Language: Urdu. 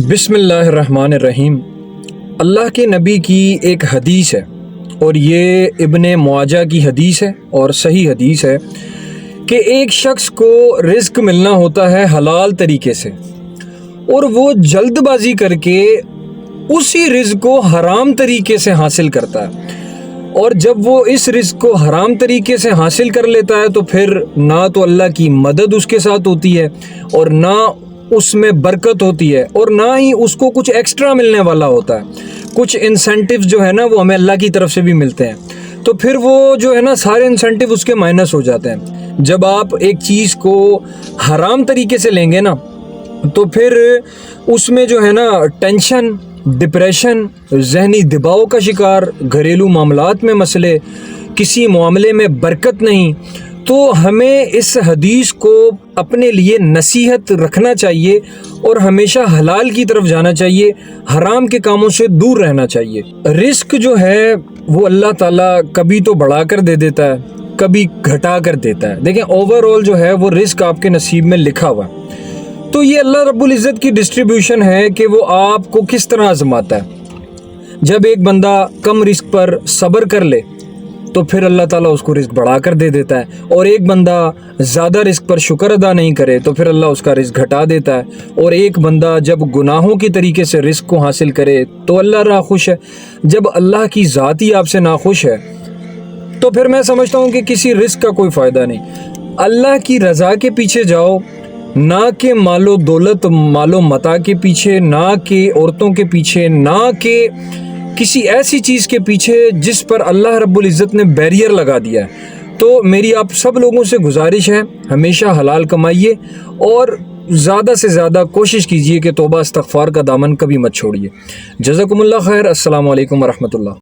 بسم اللہ الرحمن الرحیم۔ اللہ کے نبی کی ایک حدیث ہے اور یہ ابن معاجہ کی حدیث ہے اور صحیح حدیث ہے کہ ایک شخص کو رزق ملنا ہوتا ہے حلال طریقے سے اور وہ جلد بازی کر کے اسی رزق کو حرام طریقے سے حاصل کرتا ہے، اور جب وہ اس رزق کو حرام طریقے سے حاصل کر لیتا ہے تو پھر نہ تو اللہ کی مدد اس کے ساتھ ہوتی ہے اور نہ اس میں برکت ہوتی ہے اور نہ ہی اس کو کچھ ایکسٹرا ملنے والا ہوتا ہے۔ کچھ انسینٹیوز جو ہے نا وہ ہمیں اللہ کی طرف سے بھی ملتے ہیں، تو پھر وہ جو ہے نا سارے انسینٹیو اس کے مائنس ہو جاتے ہیں۔ جب آپ ایک چیز کو حرام طریقے سے لیں گے نا تو پھر اس میں جو ہے نا ٹینشن، ڈپریشن، ذہنی دباؤ کا شکار، گھریلو معاملات میں مسئلے، کسی معاملے میں برکت نہیں۔ تو ہمیں اس حدیث کو اپنے لیے نصیحت رکھنا چاہیے اور ہمیشہ حلال کی طرف جانا چاہیے، حرام کے کاموں سے دور رہنا چاہیے۔ رزق جو ہے وہ اللہ تعالیٰ کبھی تو بڑھا کر دے دیتا ہے، کبھی گھٹا کر دیتا ہے۔ دیکھیں اوور آل جو ہے وہ رزق آپ کے نصیب میں لکھا ہوا ہے، تو یہ اللہ رب العزت کی ڈسٹریبیوشن ہے کہ وہ آپ کو کس طرح آزماتا ہے۔ جب ایک بندہ کم رزق پر صبر کر لے تو پھر اللہ تعالیٰ اس کو رزق بڑھا کر دے دیتا ہے، اور ایک بندہ زیادہ رزق پر شکر ادا نہیں کرے تو پھر اللہ اس کا رزق گھٹا دیتا ہے، اور ایک بندہ جب گناہوں کی طریقے سے رزق کو حاصل کرے تو اللہ ناخوش ہے۔ جب اللہ کی ذات ہی آپ سے ناخوش ہے تو پھر میں سمجھتا ہوں کہ کسی رزق کا کوئی فائدہ نہیں۔ اللہ کی رضا کے پیچھے جاؤ، نہ کہ مال و دولت، مال و متاع کے پیچھے، نہ کہ عورتوں کے پیچھے، نہ کہ کسی ایسی چیز کے پیچھے جس پر اللہ رب العزت نے بیریئر لگا دیا ہے۔ تو میری آپ سب لوگوں سے گزارش ہے، ہمیشہ حلال کمائیے اور زیادہ سے زیادہ کوشش کیجیے کہ توبہ استغفار کا دامن کبھی مت چھوڑیے۔ جزاکم اللہ خیر۔ السلام علیکم ورحمۃ اللہ۔